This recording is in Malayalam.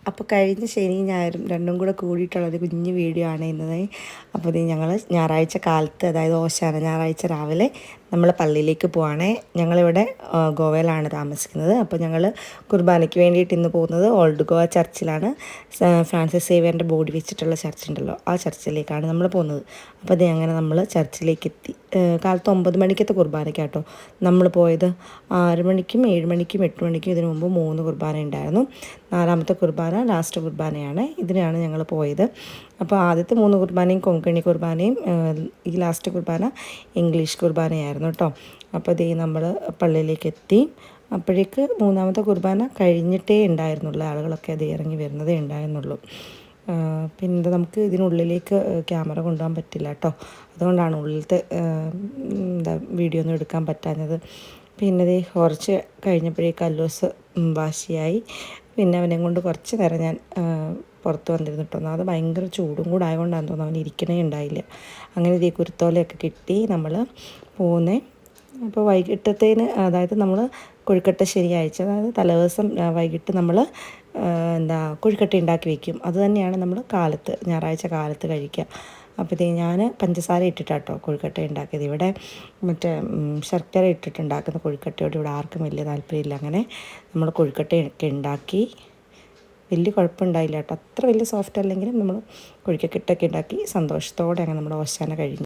അപ്പോൾ കഴിഞ്ഞ ശനിയും ഞായറും രണ്ടും കൂടെ കൂടിയിട്ടുള്ളൊരു കുഞ്ഞു വീഡിയോ ആണ് ഇന്നത്. അപ്പോൾ ഇത് ഞങ്ങൾ ഞായറാഴ്ച കാലത്ത്, അതായത് ഓശാന ഞായറാഴ്ച രാവിലെ നമ്മൾ പള്ളിയിലേക്ക് പോവുകയാണേ. ഞങ്ങളിവിടെ ഗോവയിലാണ് താമസിക്കുന്നത്. അപ്പോൾ ഞങ്ങൾ കുർബാനയ്ക്ക് വേണ്ടിയിട്ട് ഇന്ന് പോകുന്നത് ഓൾഡ് ഗോവ ചർച്ചിലാണ്. ഫ്രാൻസിസ് സേവിയറിൻ്റെ ബോഡി വെച്ചിട്ടുള്ള ചർച്ചുണ്ടല്ലോ, ആ ചർച്ചിലേക്കാണ് നമ്മൾ പോകുന്നത്. അപ്പോൾ അത് അങ്ങനെ നമ്മൾ ചർച്ചിലേക്ക് എത്തി. കാലത്ത് 9 മണിക്കത്തെ കുർബാനയ്ക്കാട്ടോ നമ്മൾ പോയത്. 6 മണിക്കും 7 മണിക്കും 8 മണിക്കും ഇതിനു മുമ്പ് 3 കുർബാന ഉണ്ടായിരുന്നു. 4ാമത്തെ കുർബാന ലാസ്റ്റ് കുർബാനയാണ്. ഇതിനാണ് ഞങ്ങൾ പോയത്. അപ്പോൾ ആദ്യത്തെ 3 കുർബാനയും കൊങ്കണി കുർബാനയും, ഈ ലാസ്റ്റ് കുർബാന ഇംഗ്ലീഷ് കുർബാനയായിരുന്നു കേട്ടോ. അപ്പോൾ ഇതേ നമ്മൾ പള്ളിയിലേക്ക് എത്തി. അപ്പോഴേക്ക് 3ാമത്തെ കുർബാന കഴിഞ്ഞിട്ടേ ഉണ്ടായിരുന്നുള്ളൂ. ആളുകളൊക്കെ അത് ഇറങ്ങി വരുന്നതേ ഉണ്ടായിരുന്നുള്ളൂ. പിന്നെ നമുക്ക് ഇതിനുള്ളിലേക്ക് ക്യാമറ കൊണ്ടുപോകാൻ പറ്റില്ല കേട്ടോ. അതുകൊണ്ടാണ് ഉള്ളിലത്തെ വീഡിയോ ഒന്നും എടുക്കാൻ പറ്റാഞ്ഞത്. പിന്നെ ഇത് കുറച്ച് കഴിഞ്ഞപ്പോഴേക്ക് അല്ലൂസ് വാശിയായി. പിന്നെ അവനെ കൊണ്ട് കുറച്ച് നേരം ഞാൻ പുറത്ത് വന്നിരുന്നു കേട്ടോ. അത് ഭയങ്കര ചൂടും കൂടെ ആയതുകൊണ്ടാണെന്ന് തോന്നുന്നു അവൻ ഇരിക്കണേ ഉണ്ടായില്ല. അങ്ങനെ ഈ കുരുത്തോലയൊക്കെ കിട്ടി നമ്മൾ പോകുന്നേ. അപ്പോൾ വൈകിട്ടത്തേന്, അതായത് നമ്മൾ കൊഴുക്കട്ട ശനിയാഴ്ച, അതായത് തലേദിവസം വൈകിട്ട് നമ്മൾ കൊഴുക്കട്ട ഉണ്ടാക്കി വയ്ക്കും. അത് തന്നെയാണ് നമ്മൾ കാലത്ത്, ഞായറാഴ്ച കാലത്ത് കഴിക്കുക. അപ്പോൾ ഞാൻ പഞ്ചസാര ഇട്ടിട്ടാട്ടോ കൊഴുക്കട്ട ഉണ്ടാക്കിയത്. ഇവിടെ മറ്റേ ശർക്കര ഇട്ടിട്ടുണ്ടാക്കുന്ന കൊഴുക്കട്ടയോട് ഇവിടെ ആർക്കും വലിയ താല്പര്യമില്ല. അങ്ങനെ നമ്മൾ കൊഴുക്കട്ടയൊക്കെ ഉണ്ടാക്കി. വലിയ കുഴപ്പമുണ്ടായില്ല കേട്ടോ. അത്ര വലിയ സോഫ്റ്റ് അല്ലെങ്കിലും നമ്മൾ കൊഴുക്കട്ടയൊക്കെ ഉണ്ടാക്കി സന്തോഷത്തോടെ അങ്ങനെ നമ്മുടെ ഓശാന കഴിഞ്ഞു.